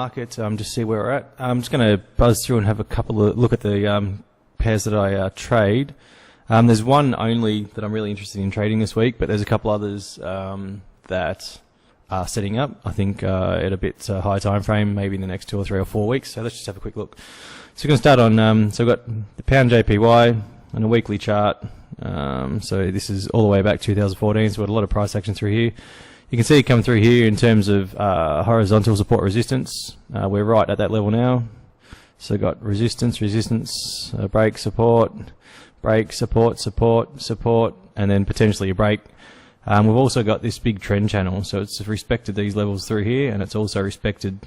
market, just see where we're at. I'm just going to buzz through and have a look at the pairs that I trade. There's one only that I'm really interested in trading this week, but there's a couple others that are setting up, I think, at a bit high time frame, maybe in the next 2 or 3 or 4 weeks. So let's just have a quick look. So we're going to start on, so we've got the pound JPY on a weekly chart. So this is all the way back 2014, so we've got a lot of price action through here. You can see it come through here in terms of horizontal support resistance. We're right at that level now. So got resistance, break, support, support, and then potentially a break. We've also got this big trend channel, so it's respected these levels through here, and it's also respected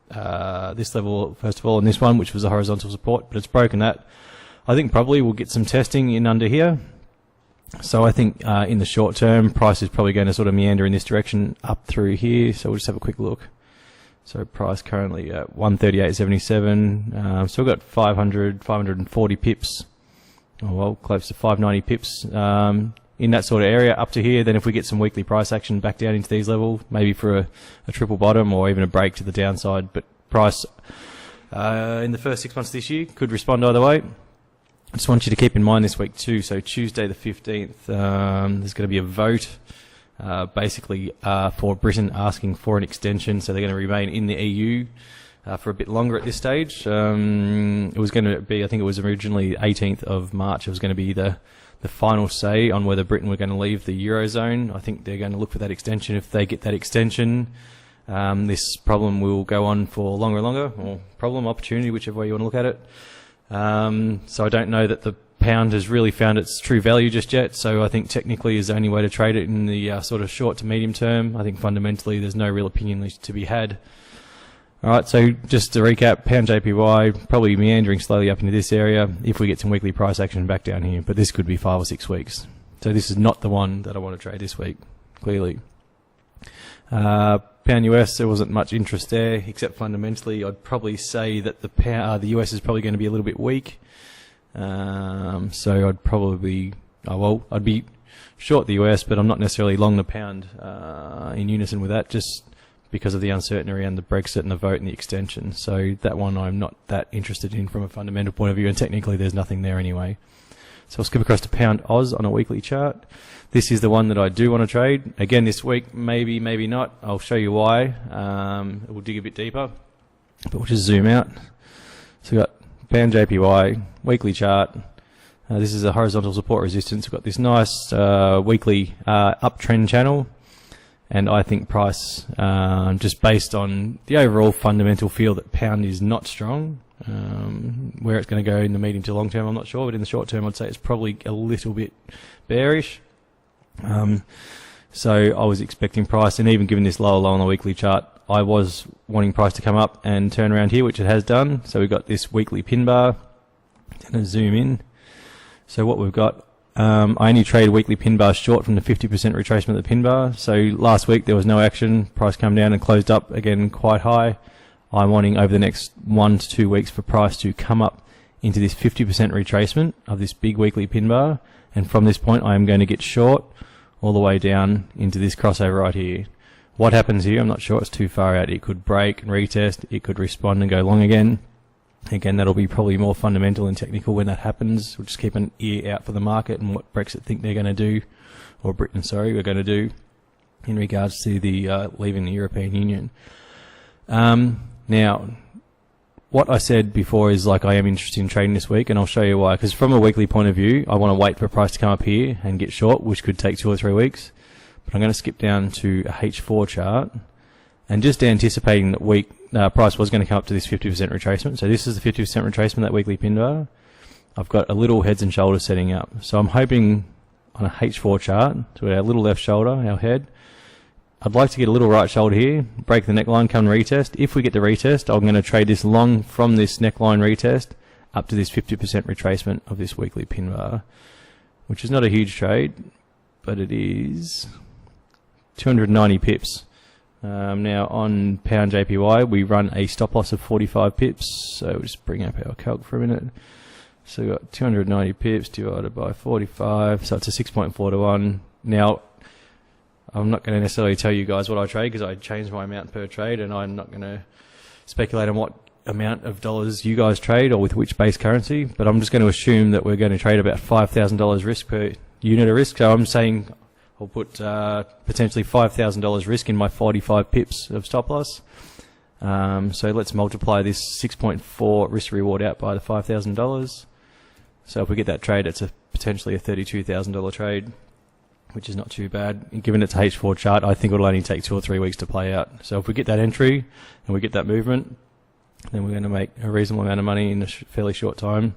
this level first of all, and this one, which was a horizontal support, but it's broken that. I think probably we'll get some testing in under here. So I think in the short term, price is probably going to sort of meander in this direction up through here. So we'll just have a quick look. So price currently at 138.77. So we've got 540 pips. Oh, well, close to 590 pips in that sort of area up to here. Then if we get some weekly price action back down into these levels, maybe for a triple bottom or even a break to the downside. But price in the first 6 months of this year could respond either way. I just want you to keep in mind this week too, so Tuesday the 15th, there's going to be a vote basically for Britain asking for an extension, so they're going to remain in the EU for a bit longer at this stage. It was going to be, I think it was originally 18th of March, it was going to be the final say on whether Britain were going to leave the Eurozone. I think they're going to look for that extension. If they get that extension, this problem will go on for longer and longer, or problem, opportunity, whichever way you want to look at it. So I don't know that the pound has really found its true value just yet, so I think technically is the only way to trade it in the sort of short to medium term. I think fundamentally there's no real opinion to be had. Alright, so just to recap, pound JPY probably meandering slowly up into this area if we get some weekly price action back down here, but this could be 5 or 6 weeks. So this is not the one that I want to trade this week, clearly. Pound US, there wasn't much interest there, except fundamentally I'd probably say that the US is probably going to be a little bit weak. So I'd probably, I'd be short the US, but I'm not necessarily long the pound in unison with that, just because of the uncertainty around the Brexit and the vote and the extension. So that one I'm not that interested in from a fundamental point of view, and technically there's nothing there anyway. So I'll skip across to pound Oz on a weekly chart. This is the one that I do want to trade. Again this week, maybe, maybe not. I'll show you why. We'll dig a bit deeper, but we'll just zoom out. So we've got pound JPY, weekly chart. This is a horizontal support resistance. We've got this nice weekly uptrend channel. And I think price, just based on the overall fundamental feel that pound is not strong, where it's going to go in the medium to long term, I'm not sure, but in the short term I'd say it's probably a little bit bearish. So I was expecting price, and even given this lower low on the weekly chart, I was wanting price to come up and turn around here, which it has done. So we've got this weekly pin bar. I'm going to zoom in. So what we've got, I only trade weekly pin bars short from the 50% retracement of the pin bar. So last week there was no action, price come down and closed up again quite high. I'm wanting over the next 1 to 2 weeks for price to come up into this 50% retracement of this big weekly pin bar, and from this point I am going to get short all the way down into this crossover right here. What happens here, I'm not sure, it's too far out. It could break and retest, it could respond and go long again. Again, that'll be probably more fundamental and technical when that happens. We'll just keep an ear out for the market and what Brexit think they're going to do, or Britain, sorry, we're going to do in regards to the leaving the European Union. Now, what I said before is like I am interested in trading this week, and I'll show you why. Because from a weekly point of view, I want to wait for price to come up here and get short, which could take 2 or 3 weeks. But I'm going to skip down to a H4 chart, and just anticipating that price was going to come up to this 50% retracement. So this is the 50% retracement, that weekly pin bar. I've got a little heads and shoulders setting up. So I'm hoping on a H4 chart, to our little left shoulder, our head, I'd like to get a little right shoulder here, break the neckline, come retest. If we get the retest, I'm going to trade this long from this neckline retest up to this 50% retracement of this weekly pin bar, which is not a huge trade, but it is 290 pips. Now on pound JPY, we run a stop loss of 45 pips. So we'll just bring up our calc for a minute. So we've got 290 pips divided by 45, so it's a 6.4 to 1. Now, I'm not going to necessarily tell you guys what I trade because I change my amount per trade, and I'm not going to speculate on what amount of dollars you guys trade or with which base currency, but I'm just going to assume that we're going to trade about $5,000 risk per unit of risk. So I'm saying I'll put potentially $5,000 risk in my 45 pips of stop loss. So let's multiply this 6.4 risk reward out by the $5,000. So if we get that trade, it's potentially a $32,000 trade, which is not too bad. Given it's a H4 chart, I think it'll only take 2 or 3 weeks to play out. So if we get that entry and we get that movement, then we're going to make a reasonable amount of money in a fairly short time.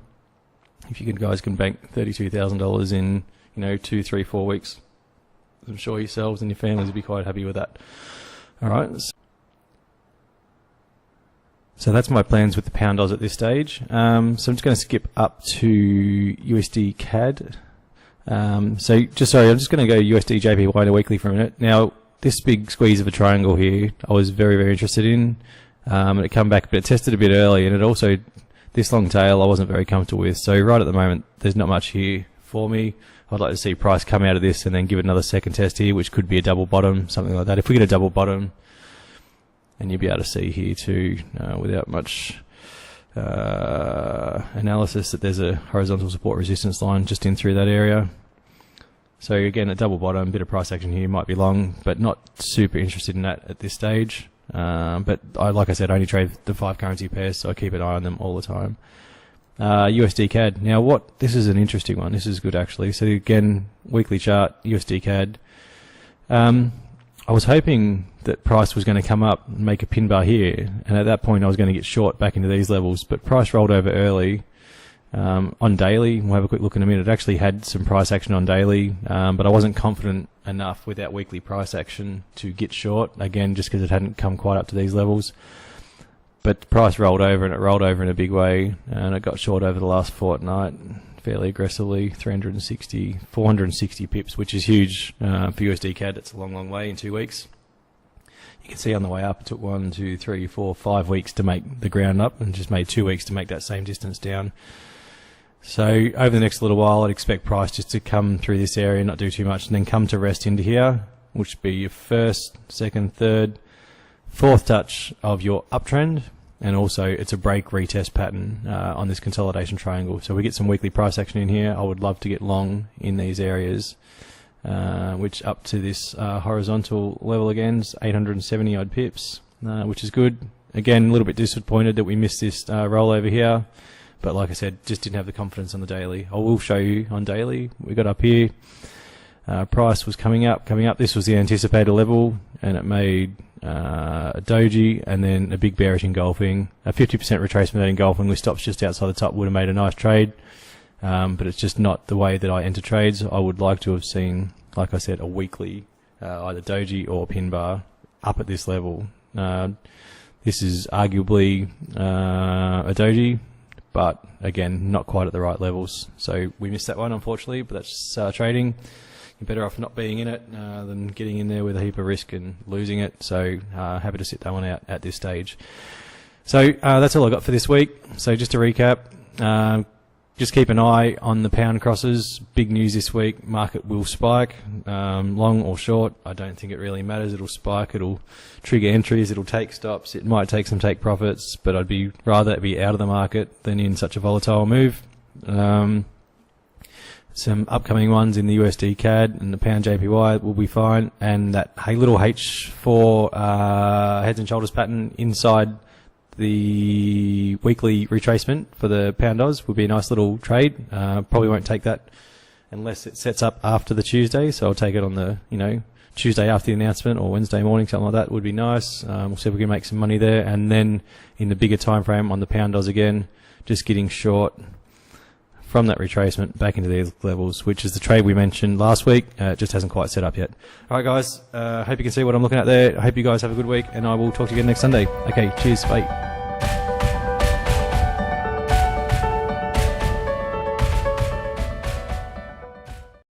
If you guys can bank $32,000 in 2, 3, 4 weeks, I'm sure yourselves and your families will be quite happy with that. All right. So that's my plans with the pound Oz at this stage. So I'm just going to skip up to USD CAD. I'm just going to go USD JPY in a weekly for a minute. Now, this big squeeze of a triangle here, I was very, very interested in. And it come back, but it tested a bit early, and it also, this long tail I wasn't very comfortable with. So right at the moment, there's not much here for me. I'd like to see price come out of this and then give it another second test here, which could be a double bottom, something like that. If we get a double bottom, and you'll be able to see here too, without much analysis, that there's a horizontal support resistance line just in through that area. So again, a double bottom, bit of price action here, might be long, but not super interested in that at this stage. But like I said, I only trade the 5 currency pairs, so I keep an eye on them all the time. USD CAD. Now this is an interesting one. This is good actually. So again, weekly chart, USD CAD. I was hoping that price was going to come up and make a pin bar here, and at that point I was going to get short back into these levels, but price rolled over early. On daily, we'll have a quick look in a minute. It actually had some price action on daily, but I wasn't confident enough with that weekly price action to get short, again, just because it hadn't come quite up to these levels. But the price rolled over, and it rolled over in a big way, and it got short over the last fortnight fairly aggressively, 460 pips, which is huge for USD CAD. It's a long, long way in 2 weeks. You can see on the way up, it took 1, 2, 3, 4, 5 weeks to make the ground up, and just made 2 weeks to make that same distance down. So over the next little while, I'd expect price just to come through this area, not do too much, and then come to rest into here, which would be your first, second, third, fourth touch of your uptrend, and also it's a break retest pattern on this consolidation triangle. So we get some weekly price action in here. I would love to get long in these areas, which up to this horizontal level again is 870 odd pips, which is good. Again, a little bit disappointed that we missed this rollover here. But like I said, just didn't have the confidence on the daily. I will show you on daily. We got up here. Price was coming up. This was the anticipated level, and it made a doji and then a big bearish engulfing. A 50% retracement engulfing with stops just outside the top would have made a nice trade. But it's just not the way that I enter trades. I would like to have seen, like I said, a weekly either doji or pin bar up at this level. This is arguably a doji, but again, not quite at the right levels. So we missed that one, unfortunately, but that's trading. You're better off not being in it than getting in there with a heap of risk and losing it. So happy to sit that one out at this stage. So that's all I got for this week. So just to recap, just keep an eye on the pound crosses. Big news this week. Market will spike, long or short. I don't think it really matters. It'll spike. It'll trigger entries. It'll take stops. It might take some take profits, but I'd be rather be out of the market than in such a volatile move. Some upcoming ones in the USD CAD and the pound JPY will be fine, and that little H4 heads and shoulders pattern inside the weekly retracement for the pound Oz would be a nice little trade. Probably won't take that unless it sets up after the Tuesday, so I'll take it on the Tuesday after the announcement or Wednesday morning, something like that would be nice. We'll see if we can make some money there, and then in the bigger time frame on the pound Oz again, just getting short from that retracement back into these levels, which is the trade we mentioned last week. It just hasn't quite set up yet. All right, guys. Hope you can see what I'm looking at there. I hope you guys have a good week, and I will talk to you again next Sunday. Okay, cheers. Bye.